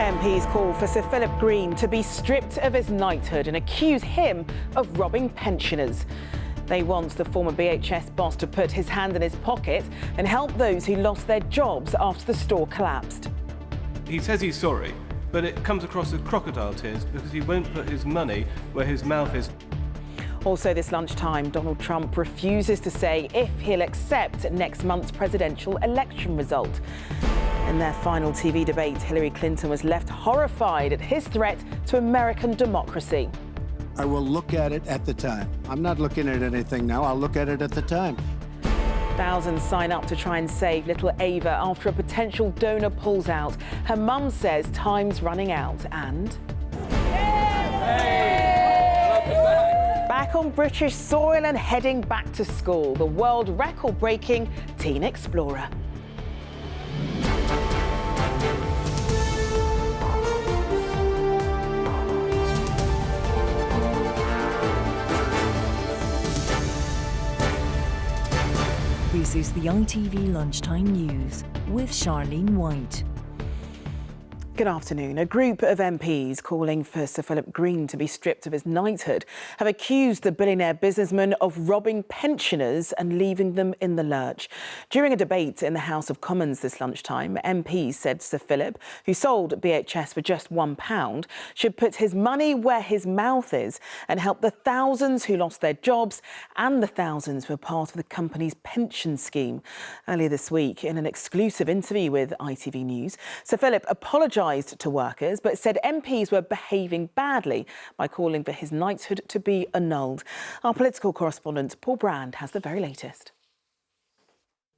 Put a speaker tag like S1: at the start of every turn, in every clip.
S1: MPs call for Sir Philip Green to be stripped of his knighthood and accuse him of robbing pensioners. They want the former BHS boss to put his hand in his pocket and help those who lost their jobs after the store collapsed.
S2: He says he's sorry, but it comes across as crocodile tears because he won't put his money where his mouth is.
S1: Also this lunchtime, Donald Trump refuses to say if he'll accept next month's presidential election result. In their final TV debate, Hillary Clinton was left horrified at his threat to American democracy.
S3: I will look at it at the time. I'm not looking at anything now. I'll look at it at the time.
S1: Thousands sign up to try and save little Ava after a potential donor pulls out. Her mum says time's running out and... Back on British soil and heading back to school, the world record-breaking teen explorer.
S4: This is the ITV Lunchtime News with Charlene White.
S1: Good afternoon. A group of MPs calling for Sir Philip Green to be stripped of his knighthood have accused the billionaire businessman of robbing pensioners and leaving them in the lurch. During a debate in the House of Commons this lunchtime, MPs said Sir Philip, who sold BHS for just £1, should put his money where his mouth is and help the thousands who lost their jobs and the thousands who were part of the company's pension scheme. Earlier this week, in an exclusive interview with ITV News, Sir Philip apologised to workers but said MPs were behaving badly by calling for his knighthood to be annulled. Our political correspondent Paul Brand has the very latest.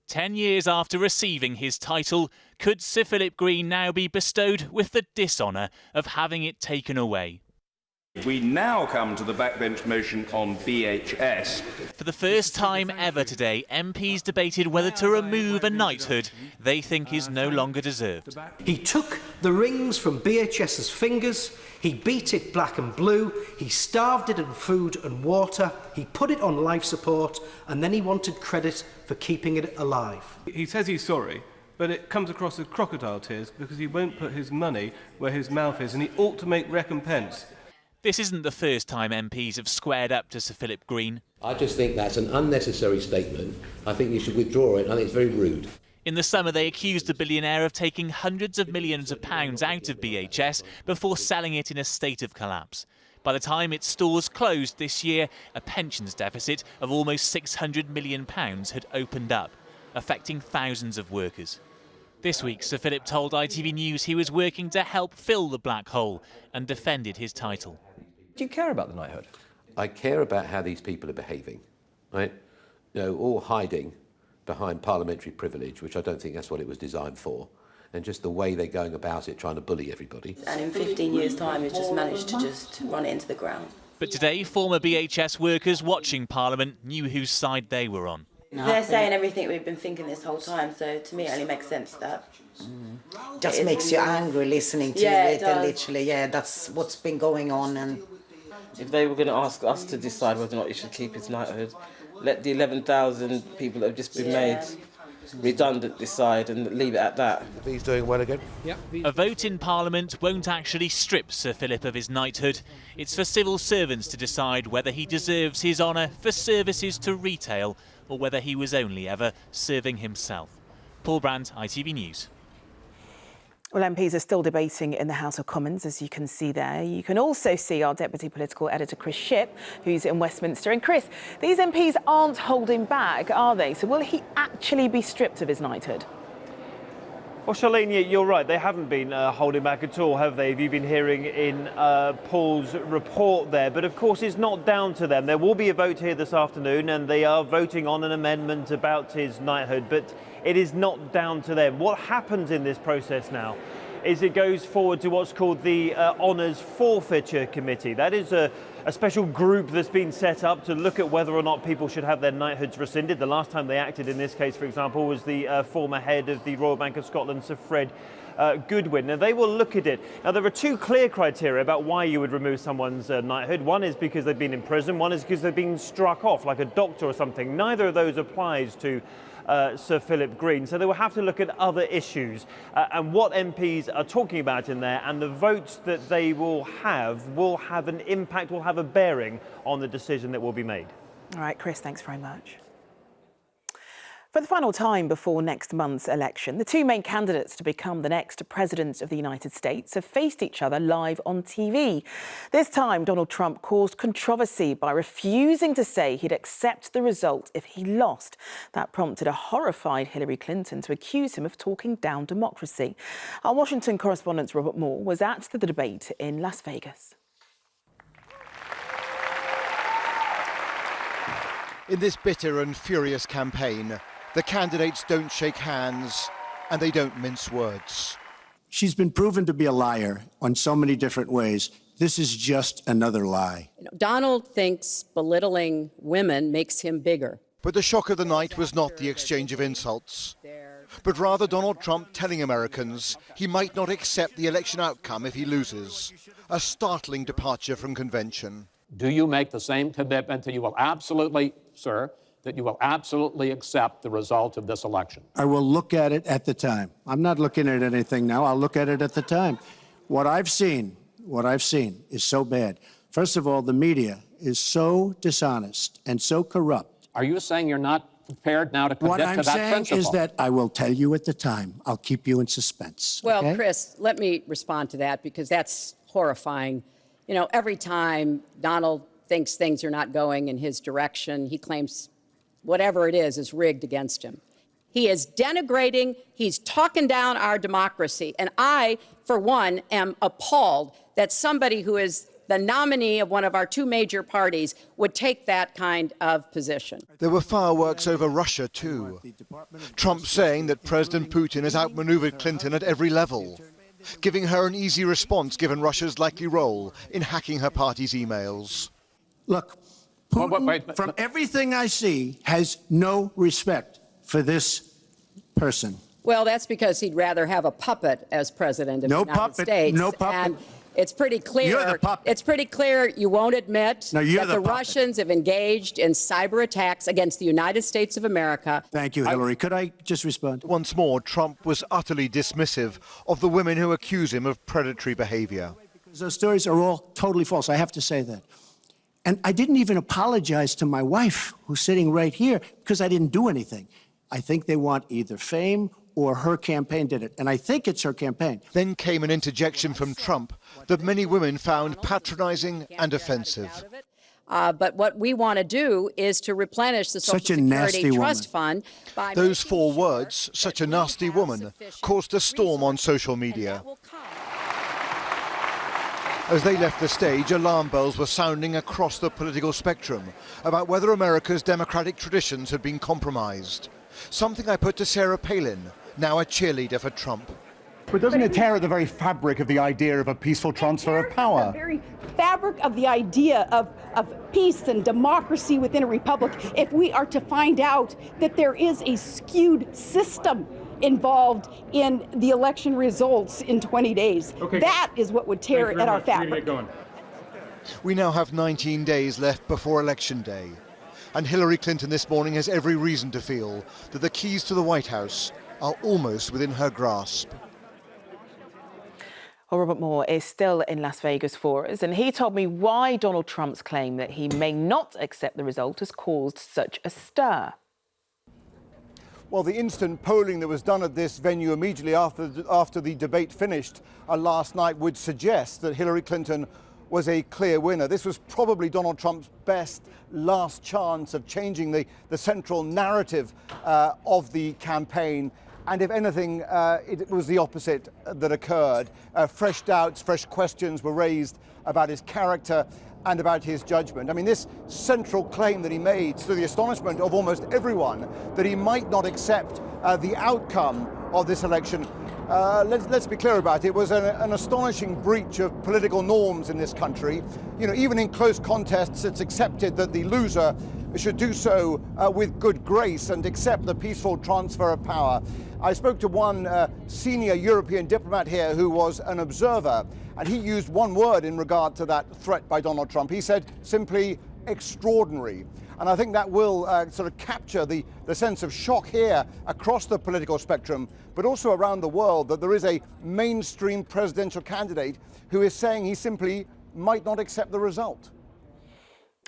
S5: 10 years after receiving his title, could Sir Philip Green now be bestowed with the dishonour of having it taken away?
S6: We now come to the backbench motion on BHS.
S5: For the first time ever today, MPs debated whether to remove a knighthood they think is no longer deserved.
S7: He took the rings from BHS's fingers, he beat it black and blue, he starved it in food and water, he put it on life support, and then he wanted credit for keeping it alive.
S2: He says he's sorry, but it comes across as crocodile tears because he won't put his money where his mouth is, and he ought to make recompense.
S5: This isn't the first time MPs have squared up to Sir Philip Green.
S8: I just think that's an unnecessary statement. I think you should withdraw it. I think it's very rude.
S5: In the summer, they accused the billionaire of taking hundreds of millions of pounds out of BHS before selling it in a state of collapse. By the time its stores closed this year, a pensions deficit of almost £600 million had opened up, affecting thousands of workers. This week, Sir Philip told ITV News he was working to help fill the black hole and defended his title.
S9: Do you care about the knighthood?
S8: I care about how these people are behaving, right? You know, all hiding behind parliamentary privilege, which I don't think that's what it was designed for, and just the way they're going about it, trying to bully everybody.
S10: And in 15 years' time, he's just managed to just run it into the ground.
S5: But today, former BHS workers watching Parliament knew whose side they were on.
S10: They're saying everything we've been thinking this whole time, so to me it only makes sense that...
S11: Just makes you angry listening to it and literally, that's what's been going on. And
S12: if they were going to ask us to decide whether or not he should keep his knighthood, let the 11,000 people that have just been made redundant decide and leave it at that.
S8: If he's doing well again?
S5: Yep. A vote in Parliament won't actually strip Sir Philip of his knighthood. It's for civil servants to decide whether he deserves his honour for services to retail or whether he was only ever serving himself. Paul Brand, ITV News.
S1: Well, MPs are still debating in the House of Commons, as you can see there. You can also see our Deputy Political Editor, Chris Shipp, who's in Westminster. And Chris, these MPs aren't holding back, are they? So will he actually be stripped of his knighthood?
S13: Well, Charlene, you're right. They haven't been holding back at all, have they? Have you been hearing in Paul's report there? But of course, it's not down to them. There will be a vote here this afternoon, and they are voting on an amendment about his knighthood. But it is not down to them. What happens in this process now is it goes forward to what's called the Honours Forfeiture Committee. That is a special group that's been set up to look at whether or not people should have their knighthoods rescinded. The last time they acted in this case, for example, was the former head of the Royal Bank of Scotland, Sir Fred Goodwin. Now, they will look at it. Now, there are two clear criteria about why you would remove someone's knighthood. One is because they've been in prison. One is because they've been struck off, like a doctor or something. Neither of those applies to Sir Philip Green. So they will have to look at other issues and what MPs are talking about in there, and the votes that they will have an impact, will have a bearing on the decision that will be made.
S1: All right, Chris, thanks very much. For the final time before next month's election, the two main candidates to become the next president of the United States have faced each other live on TV. This time, Donald Trump caused controversy by refusing to say he'd accept the result if he lost. That prompted a horrified Hillary Clinton to accuse him of talking down democracy. Our Washington correspondent Robert Moore was at the debate in Las Vegas.
S14: In this bitter and furious campaign, the candidates don't shake hands and they don't mince words.
S3: She's been proven to be a liar on so many different ways. This is just another lie.
S15: Donald thinks belittling women makes him bigger.
S14: But the shock of the night was not the exchange of insults, but rather Donald Trump telling Americans he might not accept the election outcome if he loses. A startling departure from convention.
S16: Do you make the same commitment that you will absolutely, sir, that you will absolutely accept the result of this election?
S3: I will look at it at the time. I'm not looking at anything now. I'll look at it at the time. What I've seen is so bad. First of all, the media is so dishonest and so corrupt.
S16: Are you saying you're not prepared now to commit to that principle?
S3: What I'm saying is that I will tell you at the time. I'll keep you in suspense.
S15: Well,
S3: okay?
S15: Chris, let me respond to that because that's horrifying. You know, every time Donald thinks things are not going in his direction, he claims whatever it is rigged against him. He is denigrating, he's talking down our democracy. And I, for one, am appalled that somebody who is the nominee of one of our two major parties would take that kind of position.
S14: There were fireworks over Russia too. Trump saying that President Putin has outmaneuvered Clinton at every level, giving her an easy response given Russia's likely role in hacking her party's emails.
S3: Look, Putin, from everything I see, has no respect for this person.
S15: Well, that's because he'd rather have a puppet as president of the United States.
S3: No puppet.
S15: And it's pretty clear.
S3: You're the puppet.
S15: It's pretty clear you won't admit that the
S3: puppet.
S15: Russians have engaged in cyber attacks against the United States of America.
S3: Thank you, Hillary. Could I just respond?
S14: Once more, Trump was utterly dismissive of the women who accuse him of predatory behavior.
S3: Those stories are all totally false. I have to say that. And I didn't even apologize to my wife, who's sitting right here, because I didn't do anything. I think they want either fame or her campaign did it. And I think it's her campaign.
S14: Then came an interjection from Trump that many women found patronizing and offensive.
S15: But what we want to do is to replenish the Social Security Trust Fund. By
S14: those four words, such a nasty woman, caused a storm on social media. As they left the stage, alarm bells were sounding across the political spectrum about whether America's democratic traditions had been compromised. Something I put to Sarah Palin, now a cheerleader for Trump.
S17: But doesn't it tear at the very fabric of the idea of a peaceful transfer of power?
S18: The very fabric of the idea of peace and democracy within a republic, if we are to find out that there is a skewed system involved in the election results in 20 days. Okay. That is what would tear at our fabric.
S14: We now have 19 days left before Election Day. And Hillary Clinton this morning has every reason to feel that the keys to the White House are almost within her grasp.
S1: Well, Robert Moore is still in Las Vegas for us, and he told me why Donald Trump's claim that he may not accept the result has caused such a stir.
S19: Well, the instant polling that was done at this venue immediately after the debate finished last night would suggest that Hillary Clinton was a clear winner. This was probably Donald Trump's best last chance of changing the central narrative of the campaign. And if anything, it was the opposite that occurred. Fresh doubts, fresh questions were raised about his character and about his judgment. I mean, this central claim that he made, to the astonishment of almost everyone, that he might not accept the outcome of this election, let's be clear about it, it was an astonishing breach of political norms in this country. You know, even in close contests, it's accepted that the loser should do so with good grace and accept the peaceful transfer of power. I spoke to one senior European diplomat here who was an observer, and he used one word in regard to that threat by Donald Trump. He said simply extraordinary. And I think that will sort of capture the sense of shock here across the political spectrum, but also around the world, that there is a mainstream presidential candidate who is saying he simply might not accept the result.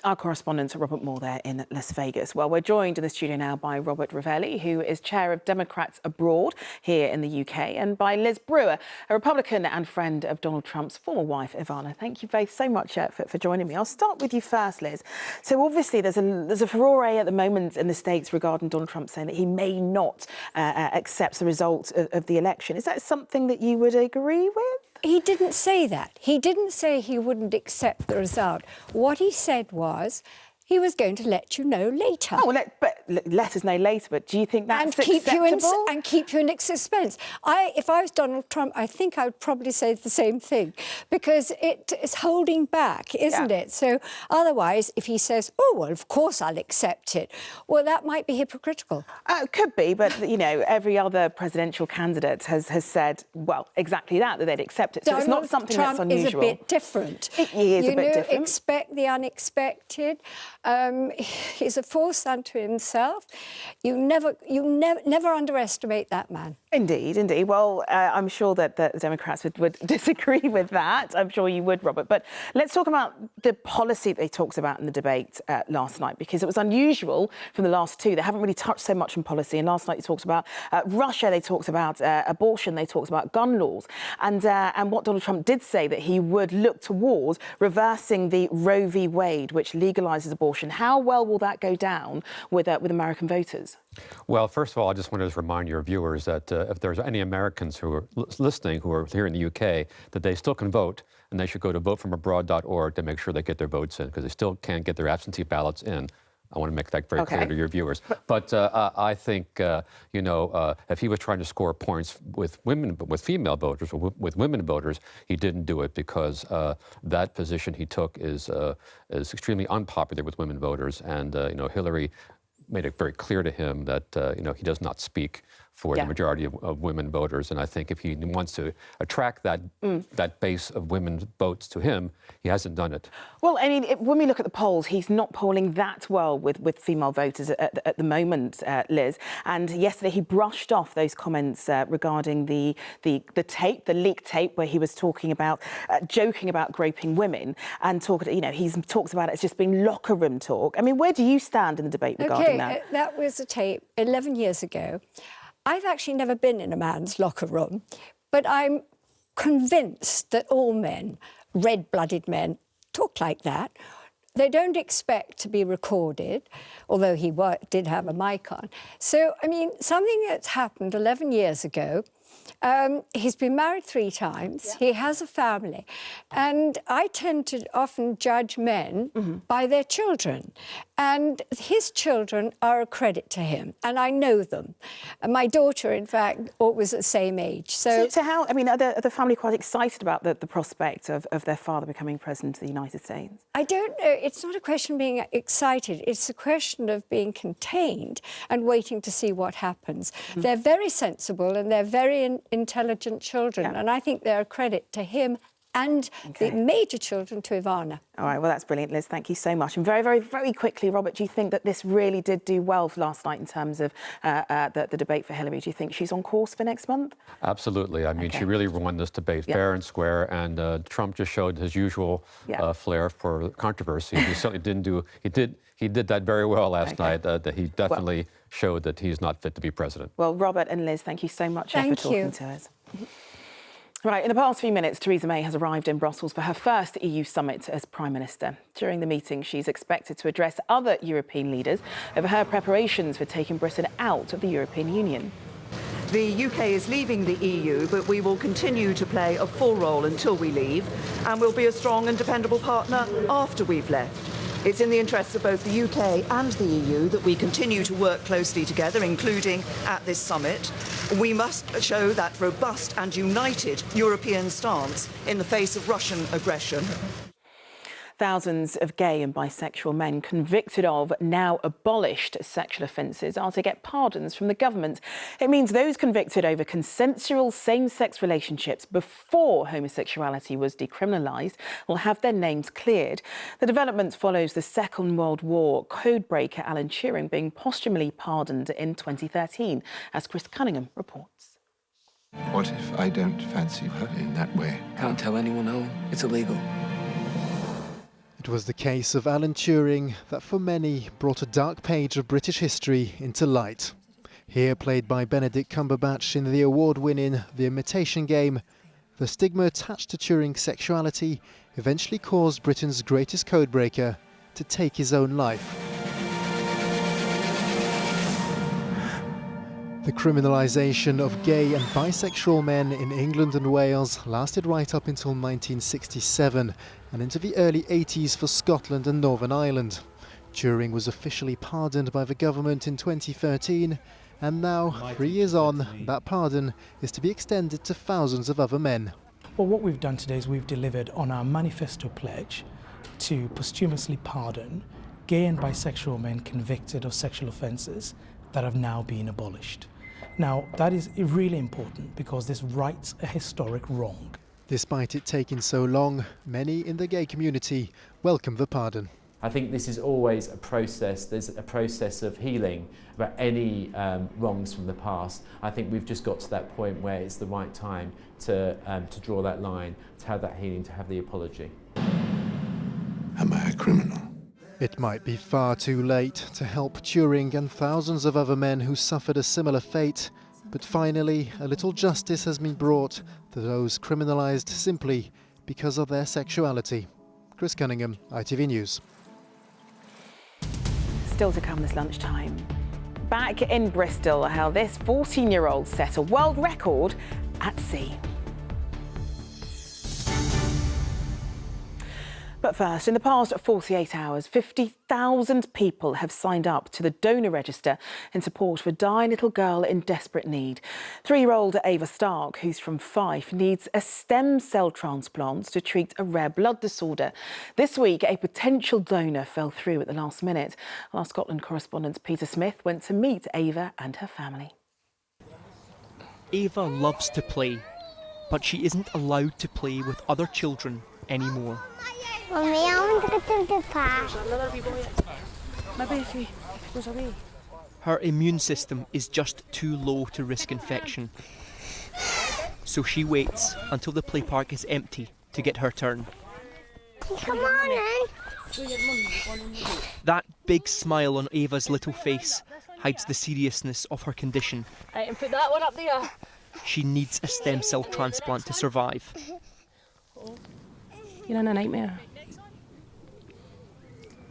S1: Our correspondent Robert Moore there in Las Vegas. Well, we're joined in the studio now by Robert Ravelli, who is chair of Democrats Abroad here in the UK, and by Liz Brewer, a Republican and friend of Donald Trump's former wife, Ivana. Thank you both so much for joining me. I'll start with you first, Liz. So obviously there's a furore at the moment in the States regarding Donald Trump saying that he may not accept the result of the election. Is that something that you would agree with?
S20: He didn't say that. He didn't say he wouldn't accept the result. What he said was he was going to let you know later.
S1: Oh, let us know later, but do you think that's acceptable?
S20: And keep you in suspense. If I was Donald Trump, I think I would probably say the same thing, because it is holding back, isn't it? So otherwise, if he says, oh, well, of course I'll accept it, well, that might be hypocritical.
S1: Could be, but, you know, every other presidential candidate has said, well, exactly that they'd accept it. So it's not something that's unusual.
S20: Trump is a bit different.
S1: He is a bit different.
S20: Expect the unexpected. He's a force unto himself. You never underestimate that man.
S1: Indeed, indeed. Well, I'm sure that the Democrats would disagree with that. I'm sure you would, Robert. But let's talk about the policy they talked about in the debate last night, because it was unusual from the last two. They haven't really touched so much on policy. And last night they talked about Russia, they talked about abortion, they talked about gun laws. And what Donald Trump did say that he would look towards reversing the Roe v. Wade, which legalises abortion. How well will that go down with American voters?
S21: Well, first of all, I just wanted to remind your viewers that if there's any Americans who are listening who are here in the UK, that they still can vote, and they should go to votefromabroad.org to make sure they get their votes in, because they still can't get their absentee ballots in. I want to make that very clear to your viewers. But I think, if he was trying to score points with female voters, or with women voters, he didn't do it, because that position he took is extremely unpopular with women voters. And, Hillary made it very clear to him that, he does not speak for the majority of women voters. And I think if he wants to attract that base of women's votes to him, he hasn't done it.
S1: Well, I mean, when we look at the polls, he's not polling that well with female voters at the moment, Liz. And yesterday he brushed off those comments regarding the leaked tape, where he was talking about, joking about groping women, and he talks about it as just being locker room talk. I mean, where do you stand in the debate regarding that?
S20: That was a tape 11 years ago. I've actually never been in a man's locker room, but I'm convinced that all men, red-blooded men, talk like that. They don't expect to be recorded, although he did have a mic on. So, I mean, something that's happened 11 years ago. He's been married 3 times. Yeah. He has a family. And I tend to often judge men by their children. And his children are a credit to him. And I know them. And my daughter, in fact, was the same age. So
S1: how, I mean, are the family quite excited about the prospect of their father becoming president of the United States?
S20: I don't know. It's not a question of being excited. It's a question of being contained and waiting to see what happens. They're very sensible and they're very intelligent children. And I think they're a credit to him and the major children to Ivana.
S1: All right, well, that's brilliant, Liz. Thank you so much. And very, very, very quickly, Robert, do you think that this really did do well last night in terms of the debate for Hillary? Do you think she's on course for next month?
S21: Absolutely. I mean, she really won this debate fair and square, and Trump just showed his usual flair for controversy. He certainly didn't do. He did that very well last night. That he definitely showed that he's not fit to be president.
S1: Well, Robert and Liz, thank you so much for talking to us. Right, in the past few minutes, Theresa May has arrived in Brussels for her first EU summit as Prime Minister. During the meeting, she's expected to address other European leaders over her preparations for taking Britain out of the European Union.
S22: The UK is leaving the EU, but we will continue to play a full role until we leave, and we'll be a strong and dependable partner after we've left. It's in the interests of both the UK and the EU that we continue to work closely together, including at this summit. We must show that robust and united European stance in the face of Russian aggression.
S1: Thousands of gay and bisexual men convicted of now abolished sexual offences are to get pardons from the government. It means those convicted over consensual same-sex relationships before homosexuality was decriminalised will have their names cleared. The development follows the Second World War codebreaker Alan Turing being posthumously pardoned in 2013, as Chris Cunningham reports.
S4: What if I don't fancy her in that way?
S6: Can't tell anyone, Owen. It's illegal.
S23: It was the case of Alan Turing that for many brought a dark page of British history into light. Here played by Benedict Cumberbatch in the award-winning The Imitation Game, the stigma attached to Turing's sexuality eventually caused Britain's greatest codebreaker to take his own life. The criminalisation of gay and bisexual men in England and Wales lasted right up until 1967 and into the early 80s for Scotland and Northern Ireland. Turing was officially pardoned by the government in 2013, and now, 3 years on, that pardon is to be extended to thousands of other men.
S24: Well, what we've done today is we've delivered on our manifesto pledge to posthumously pardon gay and bisexual men convicted of sexual offences that have now been abolished. Now, that is really important because this rights a historic wrong.
S23: Despite it taking so long, many in the gay community welcome the pardon.
S25: I think this is always a process. There's a process of healing about any wrongs from the past. I think we've just got to that point where it's the right time to draw that line, to have that healing, to have the apology.
S4: Am I a criminal?
S23: It might be far too late to help Turing and thousands of other men who suffered a similar fate, but finally a little justice has been brought to those criminalised simply because of their sexuality. Chris Cunningham, ITV News.
S1: Still to come this lunchtime. Back in Bristol, how this 14-year-old set a world record at sea. But first, in the past 48 hours, 50,000 people have signed up to the donor register in support of a dying little girl in desperate need. 3-year-old Ava Stark, who's from Fife, needs a stem cell transplant to treat a rare blood disorder. This week, a potential donor fell through at the last minute. Our Scotland correspondent Peter Smith went to meet Ava and her family.
S26: Ava loves to play, but she isn't allowed to play with other children anymore.
S27: Mommy, I want to go to the park.
S26: Maybe if he goes away. Her immune system is just too low to risk infection. So she waits until the play park is empty to get her turn.
S27: Come on in.
S26: That big smile on Ava's little face hides the seriousness of her condition.
S27: Right, and put that one up there.
S26: She needs a stem cell transplant to survive.
S28: You're in a nightmare.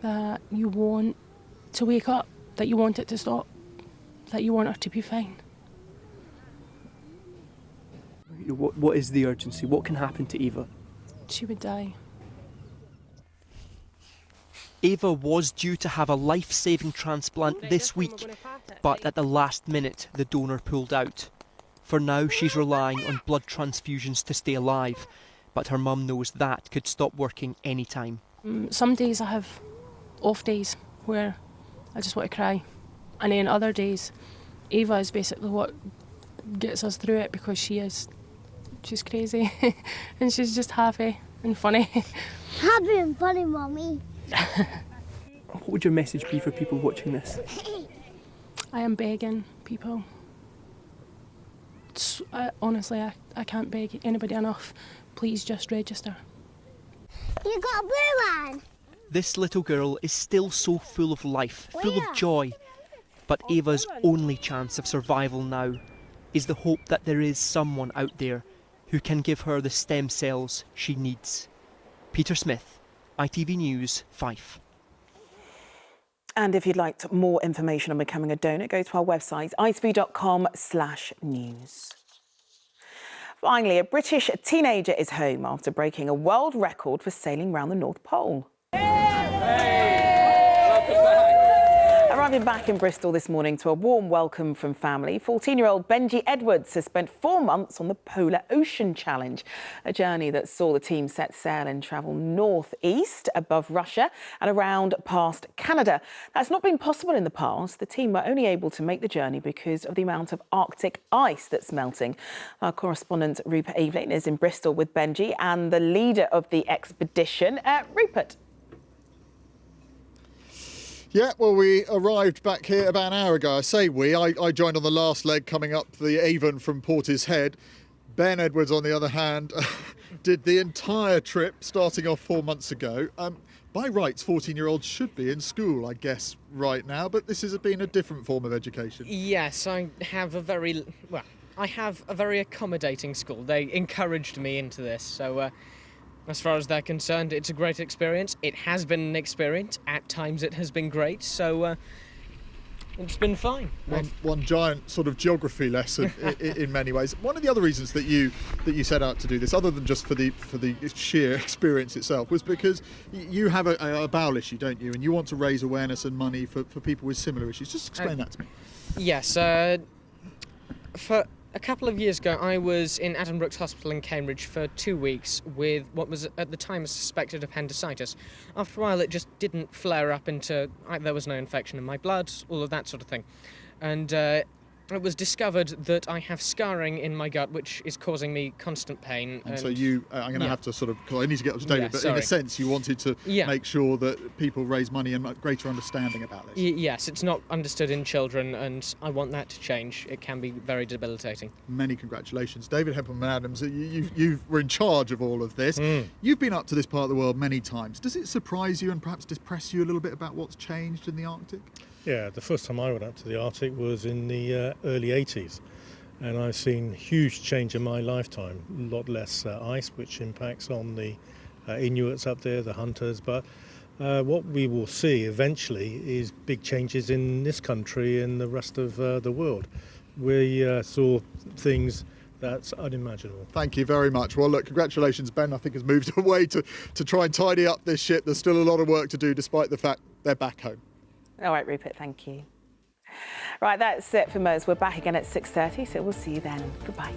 S28: That you want to wake up, that you want it to stop, that you want her to be fine.
S26: What is the urgency? What can happen to Ava?
S28: She would die.
S26: Ava was due to have a life-saving transplant this week, but at the last minute the donor pulled out. For now she's relying on blood transfusions to stay alive, but her mum knows that could stop working any time.
S28: Some days I have off days where I just want to cry, and then other days Ava is basically what gets us through it because she's crazy and she's just happy and funny.
S27: Happy and funny, Mommy.
S26: What would your message be for people watching this?
S28: I am begging people. Honestly, I can't beg anybody enough. Please just register.
S27: You got a blue one.
S26: This little girl is still so full of life, full of joy. But Ava's only chance of survival now is the hope that there is someone out there who can give her the stem cells she needs. Peter Smith, ITV News, Fife.
S1: And if you'd like more information on becoming a donor, go to our website, itv.com/news. Finally, a British teenager is home after breaking a world record for sailing round the North Pole. Arriving back in Bristol this morning to a warm welcome from family, 14-year-old Benji Edwards has spent 4 months on the Polar Ocean Challenge, a journey that saw the team set sail and travel northeast above Russia and around past Canada. That's not been possible in the past. The team were only able to make the journey because of the amount of Arctic ice that's melting. Our correspondent Rupert Evelyn is in Bristol with Benji and the leader of the expedition. Rupert.
S2: Yeah, well, we arrived back here about an hour ago. I say we. I joined on the last leg coming up the Avon from Portishead. Ben Edwards, on the other hand, did the entire trip starting off 4 months ago. By rights, 14-year-olds should be in school, I guess, right now, but this has been a different form of education.
S5: Yes, I have a very accommodating school. They encouraged me into this, so as far as they're concerned, it's a great experience. It has been an experience. At times it has been great, so it's been fine.
S2: One giant sort of geography lesson in many ways. One of the other reasons that you set out to do this, other than just for the sheer experience itself, was because you have a bowel issue, don't you? And you want to raise awareness and money for people with similar issues. Just explain that to me.
S5: Yes, for a couple of years ago, I was in Addenbrooke's Hospital in Cambridge for 2 weeks with what was at the time a suspected appendicitis. After a while, it just didn't flare up into, there was no infection in my blood, all of that sort of thing. And it was discovered that I have scarring in my gut, which is causing me constant pain.
S2: And so I'm going to have to sort of, because I need to get up to date, but in a sense, you wanted to make sure that people raise money and greater understanding about this.
S5: Yes, it's not understood in children, and I want that to change. It can be very debilitating.
S2: Many congratulations. David Hempelman-Adams, you were in charge of all of this. You've been up to this part of the world many times. Does it surprise you and perhaps depress you a little bit about what's changed in the Arctic?
S7: Yeah, the first time I went up to the Arctic was in the early 80s, and I've seen huge change in my lifetime. A lot less ice, which impacts on the Inuits up there, the hunters, but what we will see eventually is big changes in this country and the rest of the world. We saw things that's unimaginable.
S2: Thank you very much. Well, look, congratulations. Ben, I think, has moved away to try and tidy up this ship. There's still a lot of work to do, despite the fact they're back home.
S1: All right, Rupert, thank you. Right, that's it from us. We're back again at 6:30, so we'll see you then. Goodbye.